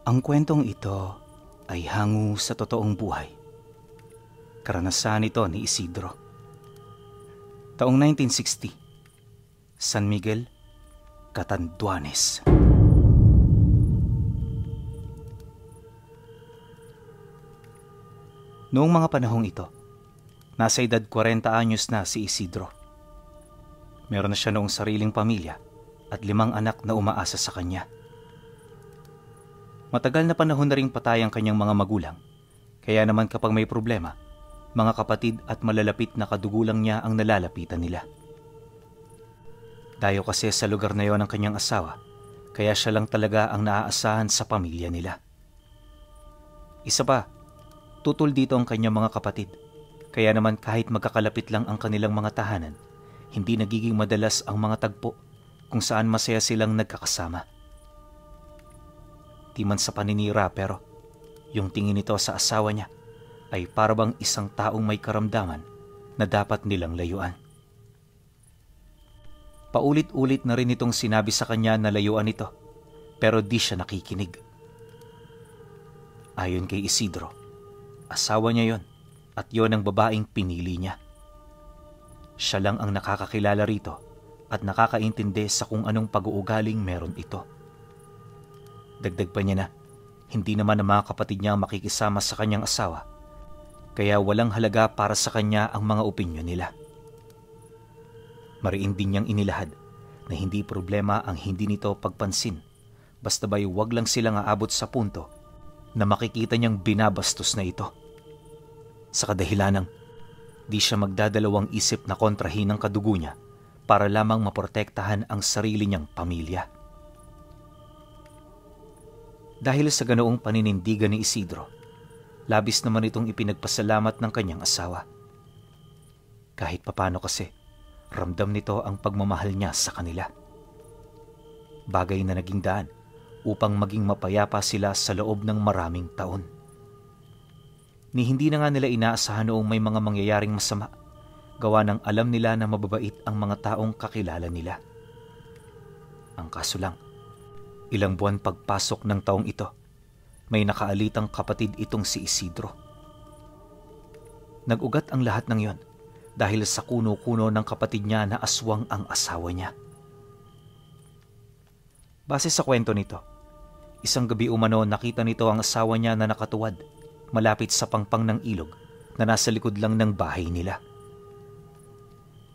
Ang kwentong ito ay hango sa totoong buhay. Karanasan ito ni Isidro. Taong 1960, San Miguel, Catanduanes. Noong mga panahong ito, nasa edad 40 anyos na si Isidro. Meron na siya noong sariling pamilya at 5 anak na umaasa sa kanya. Matagal na panahon na ring patay ang kanyang mga magulang, kaya naman kapag may problema, mga kapatid at malalapit na kadugulang niya ang nalalapitan nila. Dayo kasi sa lugar na yon ang kanyang asawa, kaya siya lang talaga ang naaasahan sa pamilya nila. Isa pa, tutol dito ang kanyang mga kapatid, kaya naman kahit magkakalapit lang ang kanilang mga tahanan, hindi nagiging madalas ang mga tagpo kung saan masaya silang nagkakasama. Di man sa paninira pero yung tingin nito sa asawa niya ay parabang isang taong may karamdaman na dapat nilang layuan. Paulit-ulit na rin itong sinabi sa kanya na layuan ito, pero di siya nakikinig. Ayon kay Isidro, asawa niya yon at yon ang babaeng pinili niya. Siya lang ang nakakakilala rito at nakakaintindi sa kung anong pag-uugaling meron ito. Dagdag pa niya na, hindi naman ang mga kapatid niya makikisama sa kanyang asawa, kaya walang halaga para sa kanya ang mga opinyon nila. Mariin din niyang inilahad na hindi problema ang hindi nito pagpansin, basta ba'y wag lang silang aabot sa punto na makikita niyang binabastos na ito. Sa kadahilanang, di siya magdadalawang isip na kontrahin ang kadugo niya para lamang maprotektahan ang sarili niyang pamilya. Dahil sa ganoong paninindigan ni Isidro, labis naman itong ipinagpasalamat ng kanyang asawa. Kahit papano kasi, ramdam nito ang pagmamahal niya sa kanila. Bagay na naging daan upang maging mapayapa sila sa loob ng maraming taon. Ni hindi na nga nila inaasahan noong may mga mangyayaring masama, gawa ng alam nila na mababait ang mga taong kakilala nila. Ang kaso lang, ilang buwan pagpasok ng taong ito, may nakaalitang kapatid itong si Isidro. Nag-ugat ang lahat ng yon dahil sa kuno-kuno ng kapatid niya na aswang ang asawa niya. Base sa kwento nito, isang gabi umano nakita nito ang asawa niya na nakatuwad malapit sa pangpang ng ilog na nasa likod lang ng bahay nila.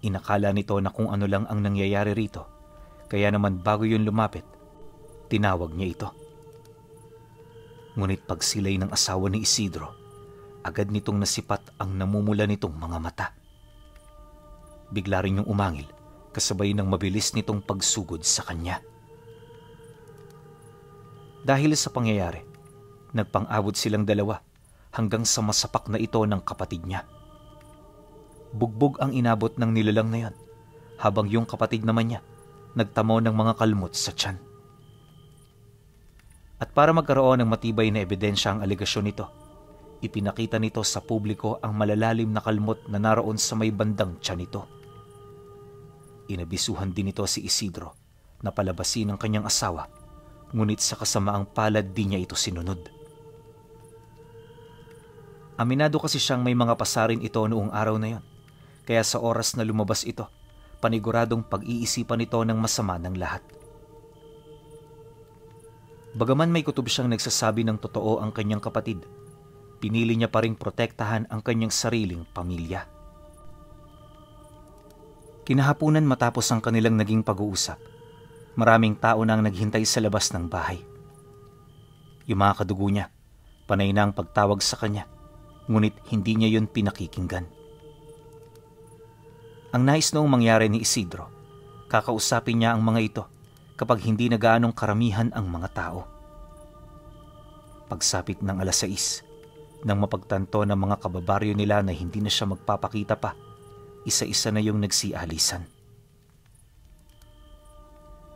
Inakala nito na kung ano lang ang nangyayari rito, kaya naman bago yun lumapit, tinawag niya ito. Ngunit pagsilay ng asawa ni Isidro, agad nitong nasipat ang namumula nitong mga mata. Bigla rin yung umangil, kasabay ng mabilis nitong pagsugod sa kanya. Dahil sa pangyayari, nagpang-abot silang dalawa hanggang sa masapak na ito ng kapatid niya. Bugbog ang inabot ng nilalang na yan, habang yung kapatid naman niya nagtamo ng mga kalmot sa tiyan. At para magkaroon ng matibay na ebidensya ang alegasyon nito, ipinakita nito sa publiko ang malalalim na kalmot na naroon sa may bandang tiyan nito. Inabisuhan din nito si Isidro na palabasin ang kanyang asawa, ngunit sa kasamaang palad di niya ito sinunod. Aminado kasi siyang may mga pasarin ito noong araw na yon, kaya sa oras na lumabas ito, paniguradong pag-iisipan nito ng masama ng lahat. Bagaman may kutob siyang nagsasabi ng totoo ang kanyang kapatid, pinili niya pa ring protektahan ang kanyang sariling pamilya. Kinahapunan matapos ang kanilang naging pag-uusap, maraming tao na ang naghintay sa labas ng bahay. Yung mga kadugo niya, panay na ang pagtawag sa kanya, ngunit hindi niya yun pinakikinggan. Ang nais noong mangyari ni Isidro, kakausapin niya ang mga ito kapag hindi na gaanong karamihan ang mga tao. Pagsapit ng 6:00, nang mapagtanto ng mga kababaryo nila na hindi na siya magpapakita pa, isa-isa na yung nagsialisan.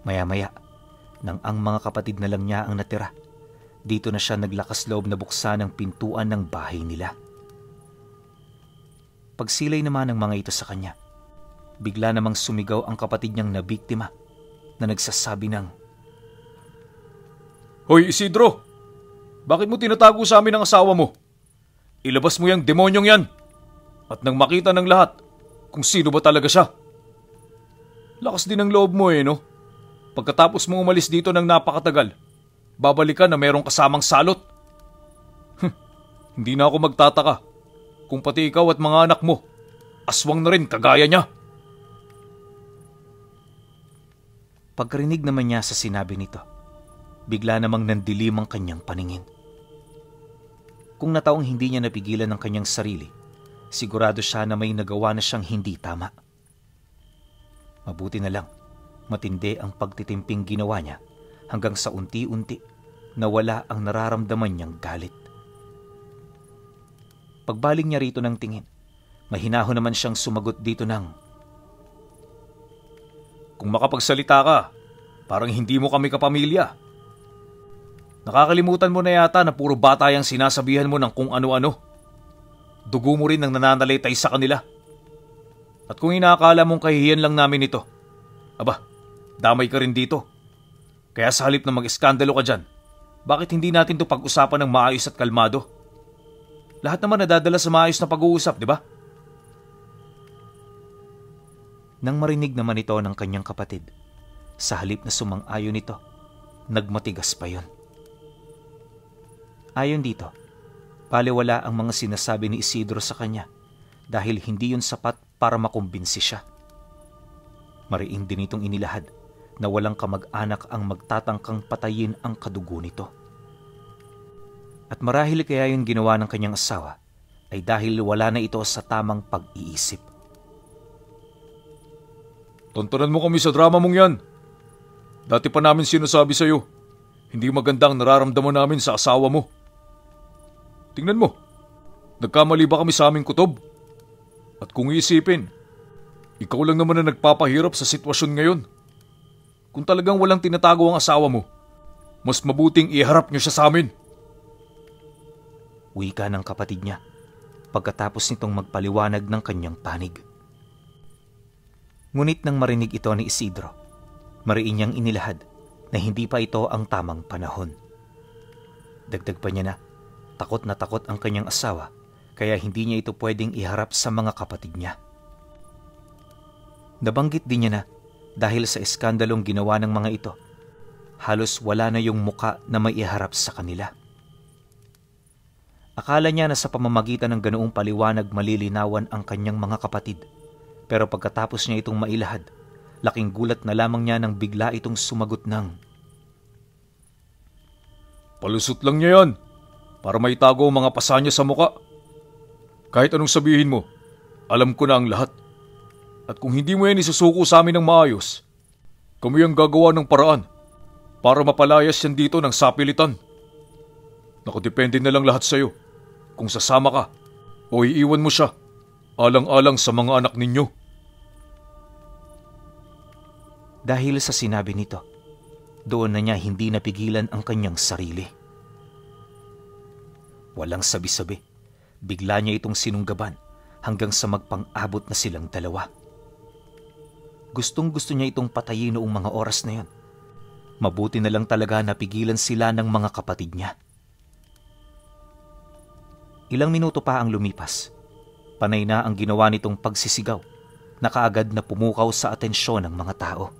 Maya-maya, nang ang mga kapatid na lang niya ang natira, dito na siya naglakas loob na buksan ang pintuan ng bahay nila. Pagsilay naman ng mga ito sa kanya, bigla namang sumigaw ang kapatid niyang nabiktima na nagsasabi ng, "Hoy Isidro! Bakit mo tinatago sa amin ang asawa mo? Ilabas mo yung demonyong yan. At nang makita ng lahat kung sino ba talaga siya. Lakas din ang loob mo no? Pagkatapos mong umalis dito ng napakatagal, babalikan na merong kasamang salot. Hindi na ako magtataka kung pati ikaw at mga anak mo, aswang na rin kagaya niya. Pagkarinig naman niya sa sinabi nito, bigla namang nandilim ang kanyang paningin. Kung nataong hindi niya napigilan ang kanyang sarili, sigurado siya na may nagawa na siyang hindi tama. Mabuti na lang, matindi ang pagtitimping ginawa niya hanggang sa unti-unti nawala ang nararamdaman niyang galit. Pagbaling niya rito ng tingin, mahinahon naman siyang sumagot dito ng, "Kung makapagsalita ka, parang hindi mo kami kapamilya. Nakakalimutan mo na yata na puro bata yung sinasabihan mo ng kung ano-ano. Dugo mo rin ang nananalitay sa kanila. At kung inaakala mong kahihiyan lang namin ito, aba, damay ka rin dito. Kaya sa halip na mag-iskandalo ka dyan, bakit hindi natin ito pag-usapan ng maayos at kalmado? Lahat naman nadadala sa maayos na pag-uusap, di ba?" Nang marinig naman ito ng kanyang kapatid, sa halip na sumang-ayon ito, nagmatigas pa yon. Ayon dito, baliwala ang mga sinasabi ni Isidro sa kanya dahil hindi yun sapat para makumbinsi siya. Mariin din itong inilahad na walang kamag-anak ang magtatangkang patayin ang kadugo nito. At marahil kaya yung ginawa ng kanyang asawa ay dahil wala na ito sa tamang pag-iisip. "Tontonan mo kami sa drama mong yan. Dati pa namin sinasabi sa'yo, hindi magandang nararamdaman namin sa asawa mo. Tingnan mo, nagkamali ba kami sa aming kutob? At kung iisipin, ikaw lang naman na nagpapahirap sa sitwasyon ngayon. Kung talagang walang tinatago ang asawa mo, mas mabuting iharap niyo siya sa amin." Wika ng kapatid niya pagkatapos nitong magpaliwanag ng kanyang panig. Ngunit nang marinig ito ni Isidro, mariin niyang inilahad na hindi pa ito ang tamang panahon. Dagdag pa niya na takot ang kanyang asawa kaya hindi niya ito pwedeng iharap sa mga kapatid niya. Nabanggit din niya na dahil sa iskandalong ginawa ng mga ito, halos wala na yung muka na may iharap sa kanila. Akala niya na sa pamamagitan ng ganoong paliwanag malilinawan ang kanyang mga kapatid, pero pagkatapos niya itong mailahad, laking gulat na lamang niya nang bigla itong sumagot ng, "Palusot lang niya yan, para maitago ang mga pasa niya sa muka. Kahit anong sabihin mo, alam ko na ang lahat. At kung hindi mo yan isusuko sa amin ng maayos, kami ang gagawa ng paraan para mapalayas yan dito ng sapilitan. Nakadepende na lang lahat sa'yo kung sasama ka o iiwan mo siya alang-alang sa mga anak ninyo." Dahil sa sinabi nito, doon na niya hindi napigilan ang kanyang sarili. Walang sabi-sabi, bigla niya itong sinunggaban hanggang sa magpang-abot na silang dalawa. Gustong-gusto niya itong patayin noong mga oras na yon. Mabuti na lang talaga napigilan sila ng mga kapatid niya. Ilang minuto pa ang lumipas. Panay na ang ginawa nitong pagsisigaw na kaagad na pumukaw sa atensyon ng mga tao.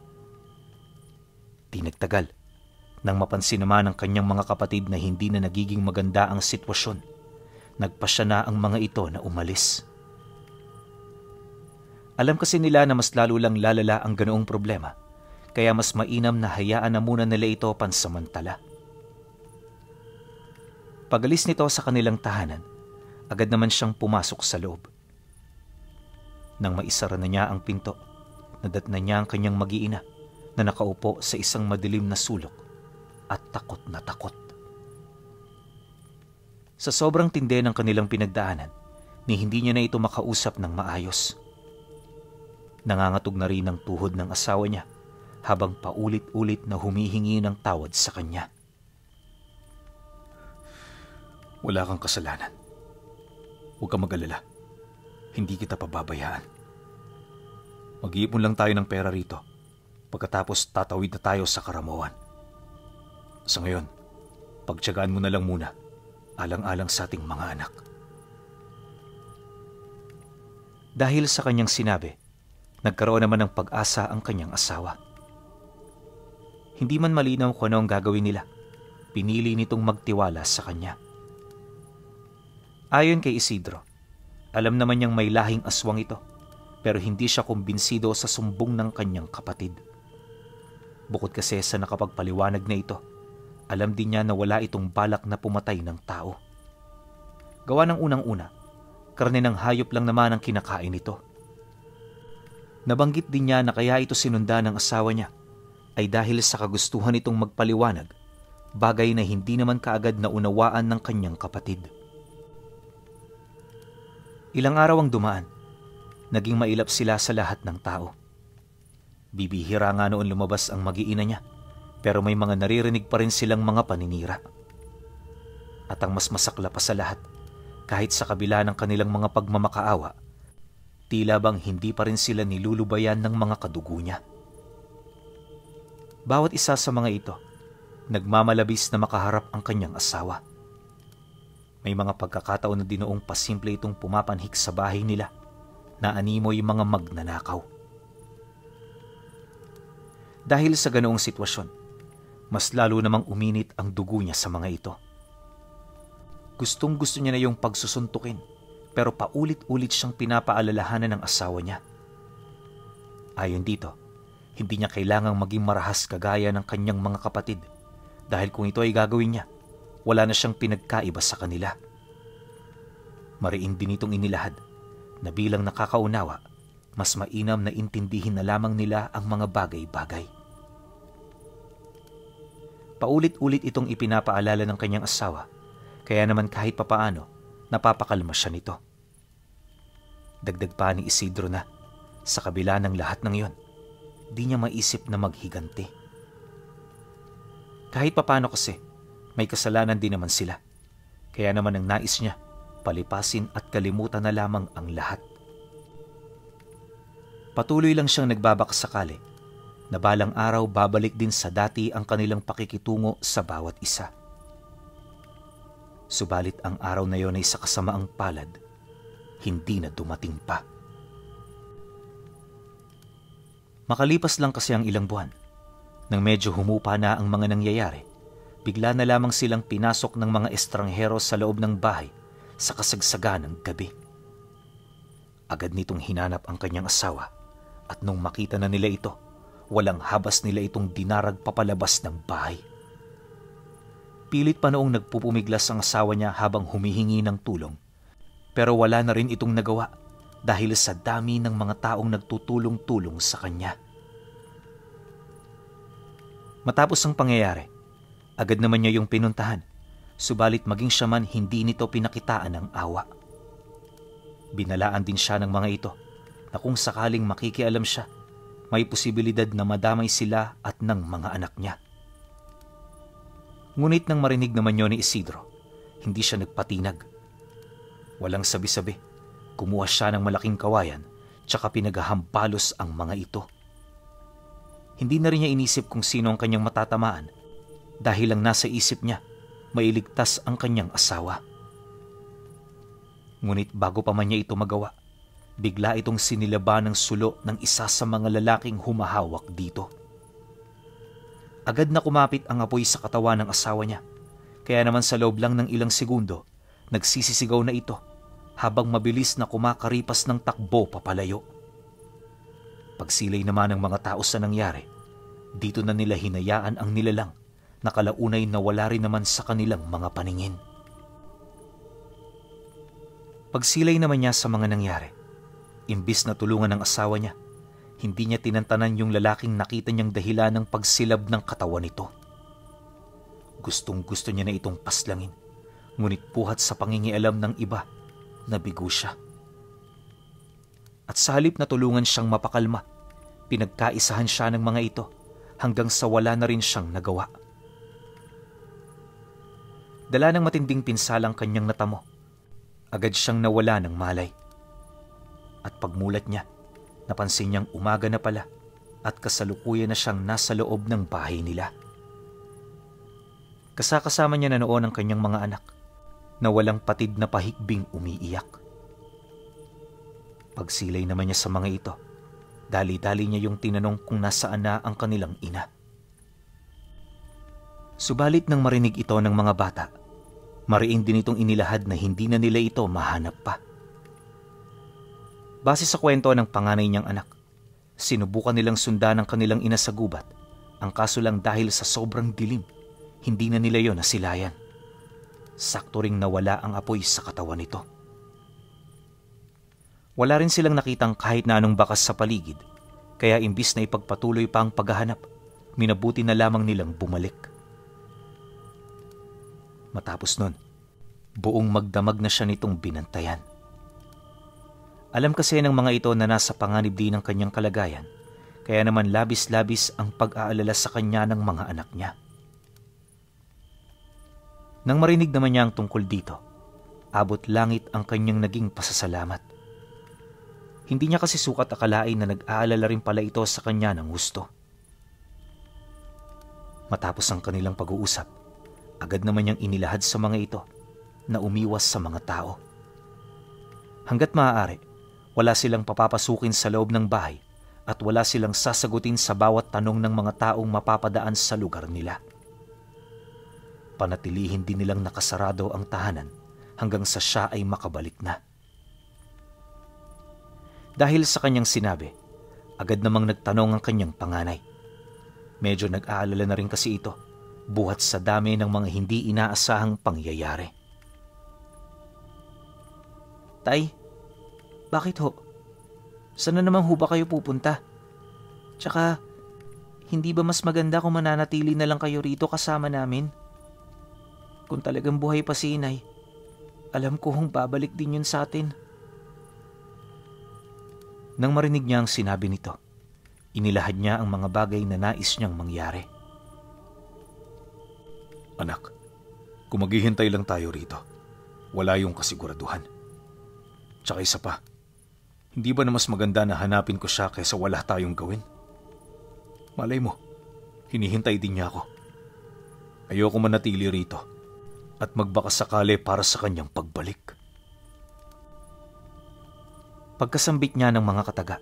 Di nagtagal, nang mapansin naman ng kanyang mga kapatid na hindi na nagiging maganda ang sitwasyon, nagpasya na ang mga ito na umalis. Alam kasi nila na mas lalo lang lalala ang ganoong problema, kaya mas mainam na hayaan na muna nila ito pansamantala. Pagalis nito sa kanilang tahanan, agad naman siyang pumasok sa loob. Nang maisara na niya ang pinto, nadatnan niya ang kanyang mag-iina na nakaupo sa isang madilim na sulok at takot na takot. Sa sobrang tindi ng kanilang pinagdaanan, ni hindi niya na ito makausap ng maayos. Nangangatog na rin ang tuhod ng asawa niya habang paulit-ulit na humihingi ng tawad sa kanya. "Wala kang kasalanan. Huwag kang mag-alala. Hindi kita pababayaan. Mag-iipon lang tayo ng pera rito. Pagkatapos tatawid na tayo sa Karamoan. Sa ngayon, Pagtiyagaan mo na lang muna, alang-alang sa ating mga anak. Dahil sa kanyang sinabi, nagkaroon naman ng pag-asa ang kanyang asawa. Hindi man malinaw kung ano ang gagawin nila, pinili nitong magtiwala sa kanya. Ayon kay Isidro, alam naman niyang may lahing aswang ito, pero hindi siya kumbinsido sa sumbong ng kanyang kapatid. Bukod kasi sa nakapagpaliwanag na ito, alam din niya na wala itong balak na pumatay ng tao. Gawa ng unang-una, karne ng hayop lang naman ang kinakain nito. Nabanggit din niya na kaya ito sinunda ng asawa niya ay dahil sa kagustuhan itong magpaliwanag, bagay na hindi naman kaagad na unawaan ng kanyang kapatid. Ilang araw ang dumaan, naging mailap sila sa lahat ng tao. Bibihira nga noon lumabas ang mag-iina niya, pero may mga naririnig pa rin silang mga paninira. At ang mas masakla pa sa lahat, kahit sa kabila ng kanilang mga pagmamakaawa, tila bang hindi pa rin sila nilulubayan ng mga kadugo niya. Bawat isa sa mga ito, nagmamalabis na makaharap ang kanyang asawa. May mga pagkakataon na dinoong pasimple itong pumapanhik sa bahay nila na animoy mga magnanakaw. Dahil sa ganoong sitwasyon, mas lalo namang uminit ang dugo niya sa mga ito. Gustong-gusto niya na yung pagsusuntukin, pero paulit-ulit siyang pinapaalalahanan ng asawa niya. Ayon dito, hindi niya kailangang maging marahas kagaya ng kanyang mga kapatid dahil kung ito ay gagawin niya, wala na siyang pinagkaiba sa kanila. Mariin din itong inilahad na bilang nakakaunawa, mas mainam na intindihin na lamang nila ang mga bagay-bagay. Paulit-ulit itong ipinapaalala ng kanyang asawa, kaya naman kahit papaano, napapakalma siya nito. Dagdag pa ni Isidro na, sa kabila ng lahat ng iyon, di niya maisip na maghiganti. Kahit papaano kasi, may kasalanan din naman sila, kaya naman ang nais niya, palipasin at kalimutan na lamang ang lahat. Patuloy lang siyang nagbabakasakali, na balang araw babalik din sa dati ang kanilang pakikitungo sa bawat isa. Subalit ang araw na yon ay sa kasamaang palad, hindi na dumating pa. Makalipas lang kasi ang ilang buwan, nang medyo humupa na ang mga nangyayari, bigla na lamang silang pinasok ng mga estranghero sa loob ng bahay sa kasagsagan ng gabi. Agad nitong hinanap ang kanyang asawa at nung makita na nila ito, walang habas nila itong dinarag papalabas ng bahay. Pilit pa noong nagpupumiglas ang asawa niya habang humihingi ng tulong, pero wala na rin itong nagawa dahil sa dami ng mga taong nagtutulong-tulong sa kanya. Matapos ang pangyayari, agad naman niya yung pinuntahan, subalit maging siya man hindi nito pinakitaan ng awa. Binalaan din siya ng mga ito na kung sakaling makikialam siya, may posibilidad na madamay sila at ng mga anak niya. Ngunit nang marinig naman yun ni Isidro, hindi siya nagpatinag. Walang sabi-sabi, kumuha siya ng malaking kawayan tsaka pinaghahampalos ang mga ito. Hindi na rin niya inisip kung sino ang kanyang matatamaan dahil lang nasa isip niya, mailigtas ang kanyang asawa. Ngunit bago pa man niya ito magawa, bigla itong sinilaban ng sulo ng isa sa mga lalaking humahawak dito. Agad na kumapit ang apoy sa katawan ng asawa niya, kaya naman sa loob lang ng ilang segundo, nagsisisigaw na ito habang mabilis na kumakaripas ng takbo papalayo. Pagsilay naman ng mga tao sa nangyari, dito na nila hinayaan ang nilalang na kalaunay na wala rin naman sa kanilang mga paningin. Pagsilay naman niya sa mga nangyari, imbis na tulungan ng asawa niya, hindi niya tinantanan yung lalaking nakita niyang dahilan ng pagsilab ng katawan nito. Gustong-gusto niya na itong paslangin, ngunit puhat sa pangingialam ng iba, nabigo siya. At sa halip na tulungan siyang mapakalma, pinagkaisahan siya ng mga ito hanggang sa wala na rin siyang nagawa. Dala ng matinding pinsalang kanyang natamo, agad siyang nawala ng malay. At pagmulat niya, napansin niyang umaga na pala at kasalukuyan na siyang nasa loob ng bahay nila. Kasama niya na noon ang kanyang mga anak na walang patid na pahikbing umiiyak. Pagsilay naman niya sa mga ito, dali-dali niya yung tinanong kung nasaan na ang kanilang ina. Subalit nang marinig ito ng mga bata, mariing din itong inilahad na hindi na nila ito mahanap pa. Base sa kwento ng panganay niyang anak, sinubukan nilang sundan ang kanilang ina sa gubat, ang kaso lang dahil sa sobrang dilim, hindi na nila yon nasilayan. Sakto ring nawala ang apoy sa katawan nito. Wala rin silang nakitang kahit na anong bakas sa paligid, kaya imbis na ipagpatuloy pa ang paghahanap, minabuti na lamang nilang bumalik. Matapos nun, buong magdamag na siya nitong binantayan. Alam kasi ng mga ito na nasa panganib din ang kanyang kalagayan, kaya naman labis-labis ang pag-aalala sa kanya ng mga anak niya. Nang marinig naman niya ang tungkol dito, abot langit ang kanyang naging pasasalamat. Hindi niya kasi sukat akalain na nag-aalala rin pala ito sa kanya ng gusto. Matapos ang kanilang pag-uusap, agad naman niyang inilahad sa mga ito na umiwas sa mga tao. Hanggat maaari, wala silang papapasukin sa loob ng bahay at wala silang sasagutin sa bawat tanong ng mga taong mapapadaan sa lugar nila. Panatilihin din nilang nakasarado ang tahanan hanggang sa siya ay makabalik na. Dahil sa kanyang sinabi, agad namang nagtanong ang kanyang panganay. Medyo nag-aalala na rin kasi ito, buhat sa dami ng mga hindi inaasahang pangyayari. Tay, bakit ho? Saan na naman ho ba kayo pupunta? Tsaka, hindi ba mas maganda kung mananatili na lang kayo rito kasama namin? Kung talagang buhay pa si inay, alam ko hong babalik din yun sa atin. Nang marinig niya ang sinabi nito, inilahad niya ang mga bagay na nais niyang mangyari. Anak, kung maghihintay lang tayo rito, wala yung kasiguraduhan. Tsaka isa pa, hindi ba na mas maganda na hanapin ko siya kaysa wala tayong gawin? Malay mo, hinihintay din niya ako. Ayoko manatili rito at magbakas sakali para sa kanyang pagbalik. Pagkasambit niya ng mga kataga,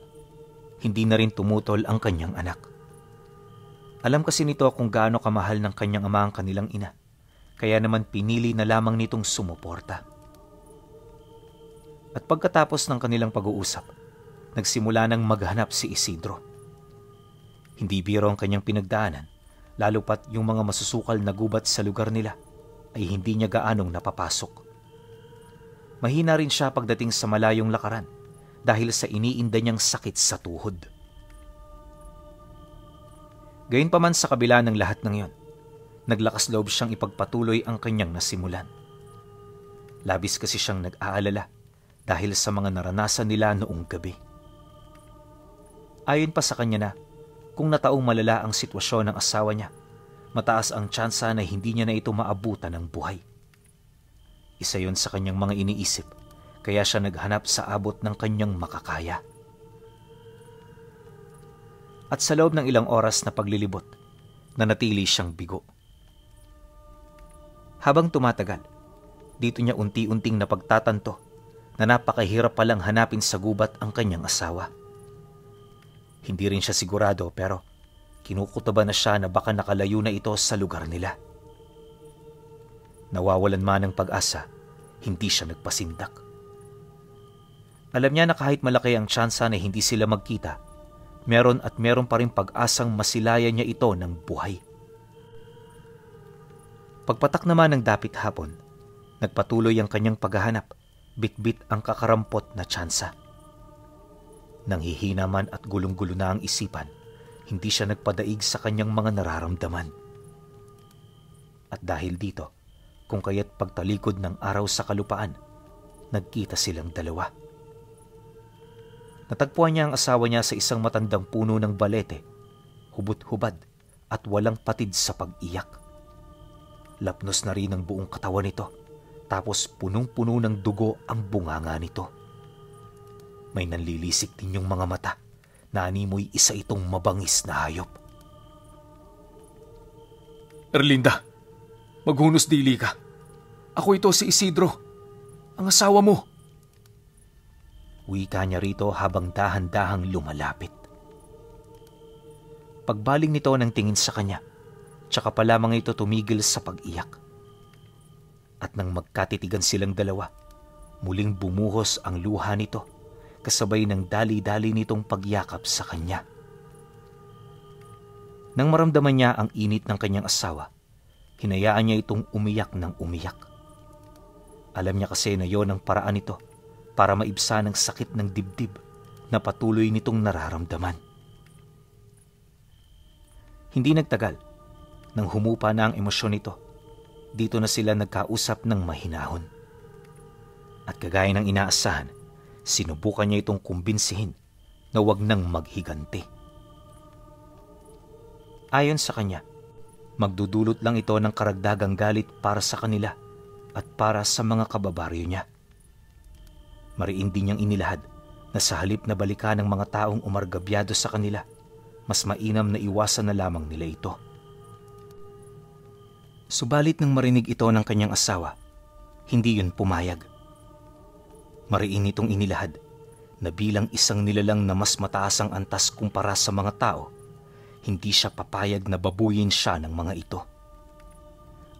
hindi na rin tumutol ang kanyang anak. Alam kasi nito kung gaano kamahal ng kanyang ama ang kanilang ina, kaya naman pinili na lamang nitong sumuporta. At pagkatapos ng kanilang pag-uusap, nagsimula nang maghanap si Isidro. Hindi biro ang kanyang pinagdaanan, lalo pat yung mga masusukal na gubat sa lugar nila ay hindi niya gaanong napapasok. Mahina rin siya pagdating sa malayong lakaran dahil sa iniinda niyang sakit sa tuhod. Gayunpaman sa kabila ng lahat ng iyon, naglakas loob siyang ipagpatuloy ang kanyang nasimulan. Labis kasi siyang nag-aalala dahil sa mga naranasan nila noong gabi. Ayon pa sa kanya na, kung nataong malala ang sitwasyon ng asawa niya, mataas ang tsansa na hindi niya na ito maabutan ng buhay. Isa yon sa kanyang mga iniisip, kaya siya naghanap sa abot ng kanyang makakaya. At sa loob ng ilang oras na paglilibot, nanatili siyang bigo. Habang tumatagal, dito niya unti-unting napagtatanto na napakahirap palang hanapin sa gubat ang kanyang asawa. Hindi rin siya sigurado pero kinukutaba na siya na baka nakalayo na ito sa lugar nila. Nawawalan man ng pag-asa, hindi siya nagpasindak. Alam niya na kahit malaki ang tsansa na hindi sila magkita, meron pa rin pag-asang masilayan niya ito ng buhay. Pagpatak naman ng dapit hapon, nagpatuloy ang kanyang paghahanap, bitbit ang kakarampot na tsansa. Nanghihina man at gulong-gulo na ang isipan, hindi siya nagpadaig sa kanyang mga nararamdaman. At dahil dito, kung kaya't pagtalikod ng araw sa kalupaan, nagkita silang dalawa. Natagpuan niya ang asawa niya sa isang matandang puno ng balete, hubot-hubad at walang patid sa pag-iyak. Lapnos na rin ang buong katawan nito, tapos punong-puno ng dugo ang bunganga nito. May nanlilisik din yung mga mata na animoy isa itong mabangis na hayop. Erlinda, Maghunos dili ka. Ako ito si Isidro, ang asawa mo. Wika niya rito habang dahan-dahang lumalapit. Pagbaling nito ng tingin sa kanya, tsaka pa lamang ito tumigil sa pag-iyak. At nang magkatitigan silang dalawa, muling bumuhos ang luha nito kasabay ng dali-dali nitong pagyakap sa kanya. Nang maramdaman niya ang init ng kanyang asawa, hinayaan niya itong umiyak ng umiyak. Alam niya kasi na yon ang paraan nito para maibsan ang sakit ng dibdib na patuloy nitong nararamdaman. Hindi nagtagal, nang humupa na ang emosyon nito, dito na sila nagkausap ng mahinahon. At kagaya ng inaasahan, sinubukan niya itong kumbinsihin na wag nang maghiganti. Ayon sa kanya, magdudulot lang ito ng karagdagang galit para sa kanila at para sa mga kababaryo niya. Mariin din niyang inilahad na sa halip na balikan ng mga taong umargabyado sa kanila, mas mainam na iwasan na lamang nila ito. Subalit nang marinig ito ng kanyang asawa, hindi yun pumayag. Mariin itong inilahad na bilang isang nilalang na mas mataas ang antas kumpara sa mga tao, hindi siya papayag na babuyin siya ng mga ito.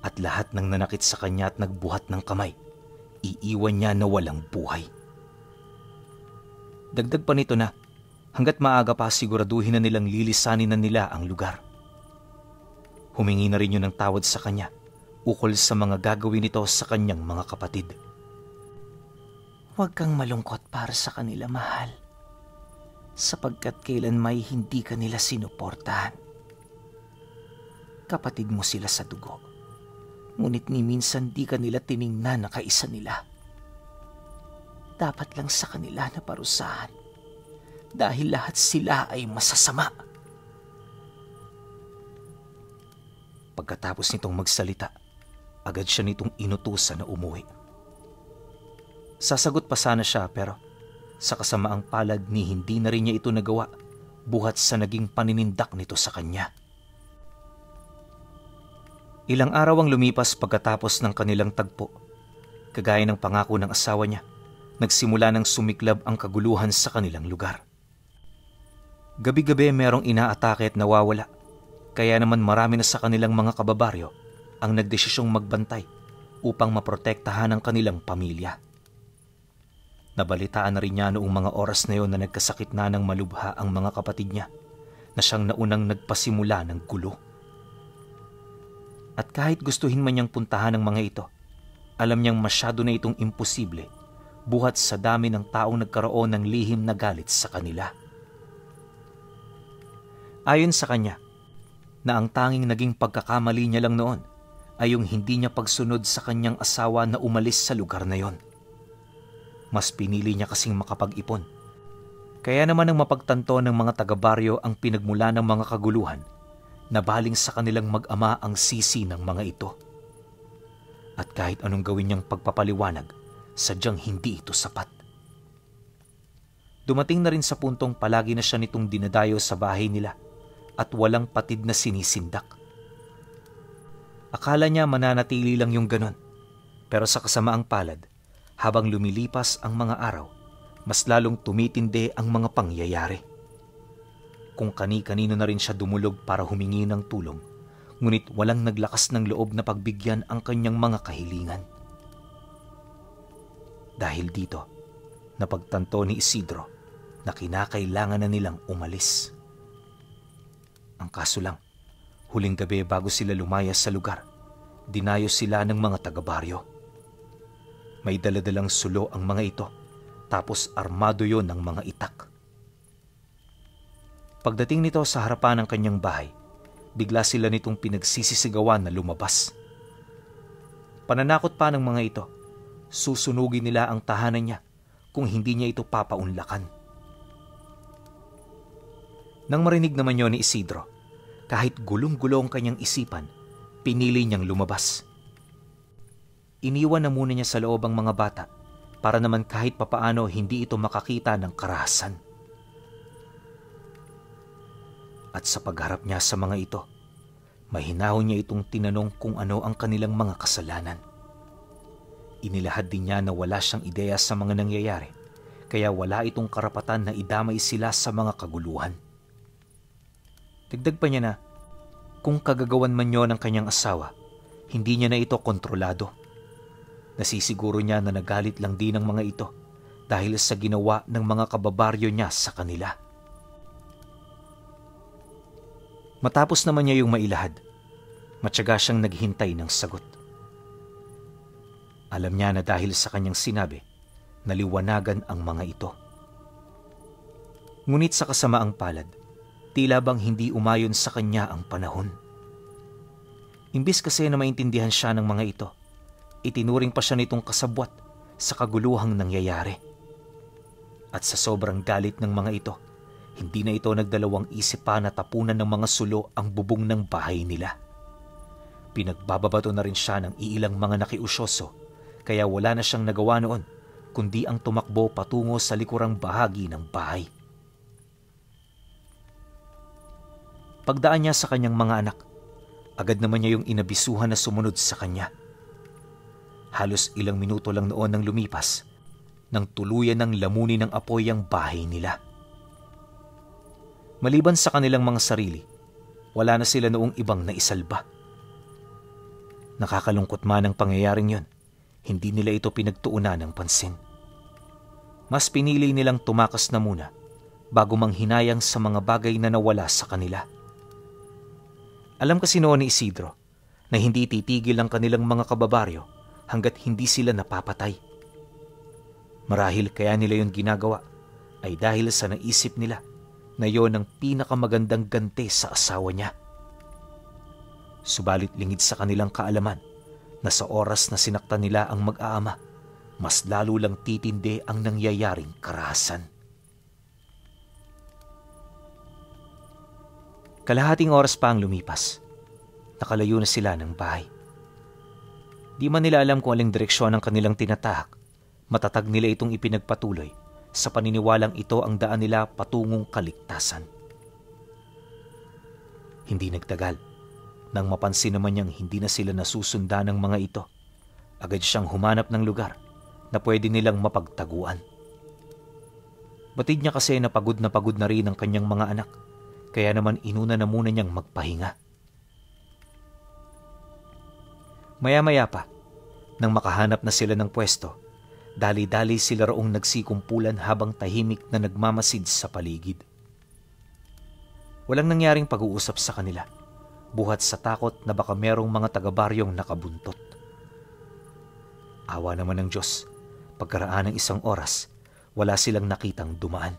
At lahat ng nanakit sa kanya at nagbuhat ng kamay, iiwan niya na walang buhay. Dagdag pa nito na hanggat maaga pa siguraduhin na nilang lilisanin na nila ang lugar. Humingi na rin yun ng tawad sa kanya ukol sa mga gagawin nito sa kanyang mga kapatid. Huwag kang malungkot para sa kanila, mahal, sapagkat kailan may hindi ka nila sinuportahan. Kapatid mo sila sa dugo, ngunit ni minsan di ka nila tiningnan na kaisa nila. Dapat lang sa kanila na parusahan dahil lahat sila ay masasama. Pagkatapos nitong magsalita, agad siya nitong inutusan na umuwi. Sasagot pa sana siya pero sa kasamaang palad ni hindi na rin niya ito nagawa buhat sa naging paninindak nito sa kanya. Ilang araw ang lumipas pagkatapos ng kanilang tagpo. Kagaya ng pangako ng asawa niya, nagsimula ng sumiklab ang kaguluhan sa kanilang lugar. Gabi-gabi merong inaatake at nawawala, kaya naman marami na sa kanilang mga kababaryo ang nagdesisyong magbantay upang maprotektahan ang kanilang pamilya. Nabalitaan na rin niya noong mga oras na yon na nagkasakit na ng malubha ang mga kapatid niya na siyang naunang nagpasimula ng gulo. At kahit gustuhin man niyang puntahan ang mga ito, alam niyang masyado na itong imposible buhat sa dami ng taong nagkaroon ng lihim na galit sa kanila. Ayon sa kanya, na ang tanging naging pagkakamali niya lang noon ay yung hindi niya pagsunod sa kanyang asawa na umalis sa lugar na yon. Mas pinili niya kasing makapag-ipon. Kaya naman ang mapagtanto ng mga taga-baryo ang pinagmula ng mga kaguluhan na baling sa kanilang mag-ama ang sisi ng mga ito. At kahit anong gawin niyang pagpapaliwanag, sadyang hindi ito sapat. Dumating na rin sa puntong palagi na siya nitong dinadayo sa bahay nila at walang patid na sinisindak. Akala niya mananatili lang yung ganon, pero sa kasamaang palad, habang lumilipas ang mga araw, mas lalong tumitindi ang mga pangyayari. Kung kani-kanino na rin siya dumulog para humingi ng tulong, ngunit walang naglakas ng loob na pagbigyan ang kanyang mga kahilingan. Dahil dito, napagtanto ni Isidro na kinakailangan na nilang umalis. Ang kaso lang, huling gabi bago sila lumayas sa lugar, dinayo sila ng mga taga-baryo. May daladalang sulo ang mga ito, tapos armado yon ng mga itak. Pagdating nito sa harapan ng kanyang bahay, bigla sila nitong pinagsisisigawan na lumabas. Pananakot pa ng mga ito, susunugin nila ang tahanan niya kung hindi niya ito papaunlakan. Nang marinig naman yon ni Isidro, kahit gulong-gulong kanyang isipan, pinili niyang lumabas. Iniwan na muna niya sa loob ang mga bata para naman kahit papaano hindi ito makakita ng karahasan. At sa pagharap niya sa mga ito, Mahinahon niya itong tinanong kung ano ang kanilang mga kasalanan. Inilahad din niya na wala siyang ideya sa mga nangyayari, kaya wala itong karapatan na idamay sila sa mga kaguluhan. Dagdag pa niya na, kung kagagawan man yon ng kanyang asawa, hindi niya na ito kontrolado. Nasisiguro niya na nagalit lang din ang mga ito dahil sa ginawa ng mga kababaryo niya sa kanila. Matapos naman niya yung mailahad, matyaga siyang naghintay ng sagot. Alam niya na dahil sa kanyang sinabi, naliwanagan ang mga ito. Ngunit sa kasamaang palad, tila bang hindi umayon sa kanya ang panahon. Imbis kasi na maintindihan siya ng mga ito, itinuring pa siya nitong kasabwat sa kaguluhang nangyayari. At sa sobrang galit ng mga ito, hindi na ito nagdalawang isip pa na tapunan ng mga sulo ang bubong ng bahay nila. Pinagbababato na rin siya ng iilang mga nakiusyoso, kaya wala na siyang nagawa noon kundi ang tumakbo patungo sa likurang bahagi ng bahay. Pagdaan niya sa kanyang mga anak, agad naman niya yung inabisuhan na sumunod sa kanya. Halos ilang minuto lang noon nang lumipas, nang tuluyan ng lamunin ng apoy ang bahay nila. Maliban sa kanilang mga sarili, wala na sila noong ibang naisalba. Nakakalungkot man ang pangyayaring yon, hindi nila ito pinagtuunan ng pansin. Mas pinili nilang tumakas na muna bago manghinayang sa mga bagay na nawala sa kanila. Alam kasi noon ni Isidro na hindi titigil ang kanilang mga kababaryo hanggat hindi sila napapatay. Marahil kaya nila yon ginagawa ay dahil sa naisip nila na yon ang pinakamagandang ganti sa asawa niya. Subalit lingid sa kanilang kaalaman na sa oras na sinaktan nila ang mag-aama, mas lalo lang titindi ang nangyayaring karahasan. Kalahating oras pa ang lumipas. Nakalayo na sila ng bahay. Di man nila alam kung aling direksyon ang kanilang tinatahak, matatag nila itong ipinagpatuloy sa paniniwalang ito ang daan nila patungong kaligtasan. Hindi nagtagal. Nang mapansin naman niyang hindi na sila nasusundan ng mga ito, agad siyang humanap ng lugar na pwede nilang mapagtaguan. Batid niya kasi na pagod na rin ang kanyang mga anak, kaya naman inuna na muna niyang magpahinga. Maya-maya pa, nang makahanap na sila ng pwesto, dali-dali sila roong nagsikumpulan habang tahimik na nagmamasid sa paligid. Walang nangyaring pag-uusap sa kanila, buhat sa takot na baka merong mga taga-baryong nakabuntot. Awa naman ng Diyos, pagkaraan ng isang oras, wala silang nakitang dumaan.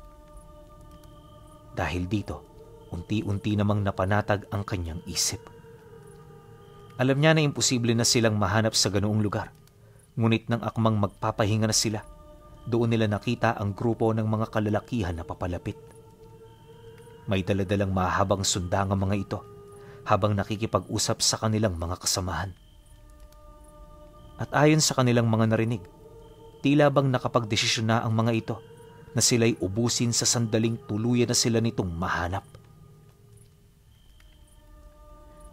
Dahil dito, unti-unti namang napanatag ang kanyang isip. Alam niya na imposible na silang mahanap sa ganoong lugar, ngunit nang akmang magpapahinga na sila, doon nila nakita ang grupo ng mga kalalakihan na papalapit. May daladalang mahabang sundang ang mga ito, habang nakikipag-usap sa kanilang mga kasamahan. At ayon sa kanilang mga narinig, tila bang nakapagdesisyon na ang mga ito na sila'y ubusin sa sandaling tuluyan na sila nitong mahanap.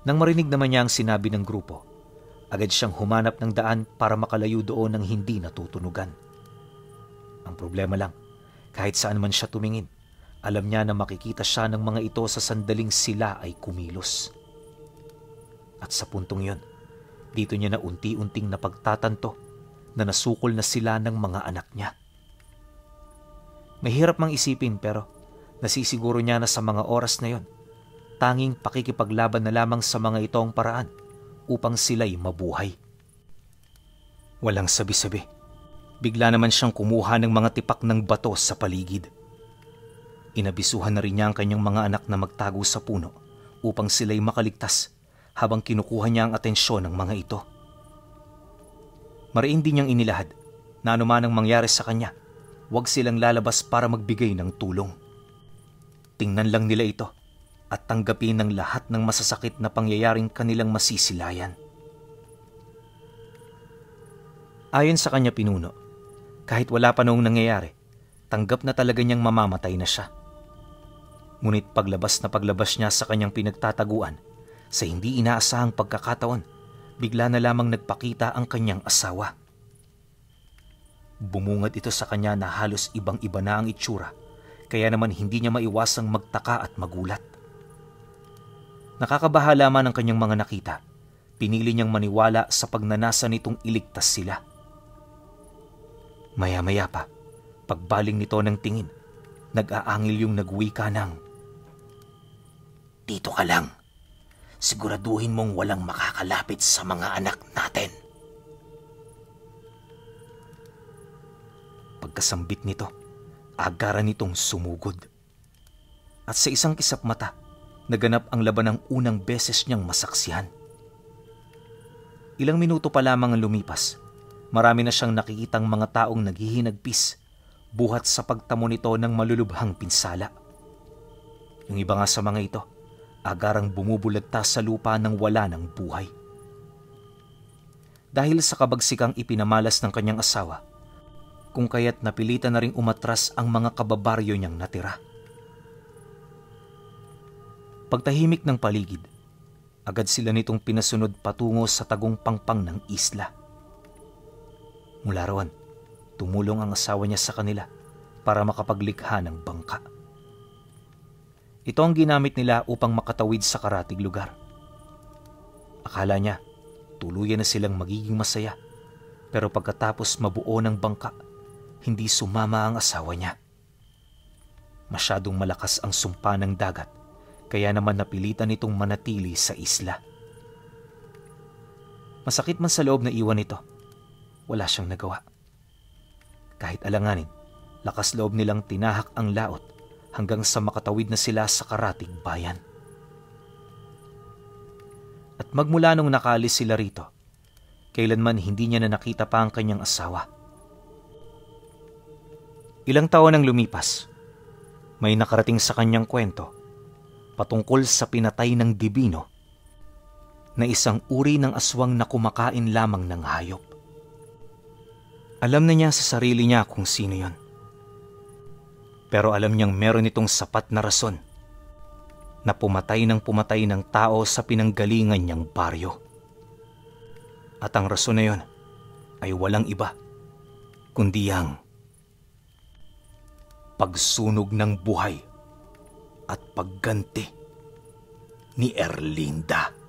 Nang marinig naman niya ang sinabi ng grupo, agad siyang humanap ng daan para makalayo doon ng hindi natutunugan. Ang problema lang, kahit saan man siya tumingin, alam niya na makikita siya ng mga ito sa sandaling sila ay kumilos. At sa puntong yon, dito niya na unti-unting napagtatanto na nasukol na sila ng mga anak niya. Mahirap mang isipin pero nasisiguro niya na sa mga oras na yon, tanging pakikipaglaban na lamang sa mga ito ang paraan upang sila'y mabuhay. Walang sabi-sabi. Bigla naman siyang kumuha ng mga tipak ng bato sa paligid. Inabisuhan na rin niya ang kanyang mga anak na magtago sa puno upang sila'y makaligtas habang kinukuha niya ang atensyon ng mga ito. Mariin din niyang inilahad na anuman ang mangyari sa kanya, huwag silang lalabas para magbigay ng tulong. Tingnan lang nila ito at tanggapin ng lahat ng masasakit na pangyayaring kanilang masisilayan. Ayon sa kanya pinuno, kahit wala pa noong nangyayari, tanggap na talaga niyang mamamatay na siya. Ngunit paglabas niya sa kanyang pinagtataguan, Sa hindi inaasahang pagkakataon, bigla na lamang nagpakita ang kanyang asawa. Bumungad ito sa kanya na halos ibang-iba na ang itsura, kaya naman hindi niya maiwasang magtaka at magulat. Nakakabahala man ang kanyang mga nakita, pinili niyang maniwala sa pagnanasa nitong iligtas sila. Maya-maya pa, pagbaling nito ng tingin, nag-aangil yung nagwika ng, "Dito ka lang. Siguraduhin mong walang makakalapit sa mga anak natin." Pagkasambit nito, agaran nitong sumugod. At sa isang kisap mata, naganap ang laban ng unang beses niyang masaksihan. Ilang minuto pa lamang ang lumipas, marami na siyang nakikitang mga taong naghihinagpis, buhat sa pagtamo nito ng malulubhang pinsala. Yung iba nga sa mga ito, agarang bumubulagta sa lupa nang wala ng buhay. Dahil sa kabagsikang ipinamalas ng kanyang asawa, kung kaya't napilitan na ring umatras ang mga kababaryo niyang natira. Pagtahimik ng paligid, agad sila nitong pinasunod patungo sa tagong pangpang ng isla. Mula roon, tumulong ang asawa niya sa kanila para makapaglikha ng bangka. Ito ang ginamit nila upang makatawid sa karatig lugar. Akala niya, tuluyan na silang magiging masaya, pero pagkatapos mabuo ng bangka, hindi sumama ang asawa niya. Masyadong malakas ang sumpa ng dagat, kaya naman napilitan nitong manatili sa isla. Masakit man sa loob na iwan nito, wala siyang nagawa. Kahit alanganin, lakas loob nilang tinahak ang laot hanggang sa makatawid na sila sa karatig bayan. At magmula nung nakaalis sila rito, kailanman hindi niya na nakita pa ang kanyang asawa. Ilang taon ang lumipas, may nakarating sa kanyang kwento patungkol sa pinatay ng Dibino na isang uri ng aswang na kumakain lamang ng hayop. Alam na niya sa sarili niya kung sino yon. Pero alam niyang meron itong sapat na rason na pumatay ng tao sa pinanggalingan niyang baryo. At ang rason na yon ay walang iba kundi ang pagsunog ng buhay at pagganti ni Erlinda.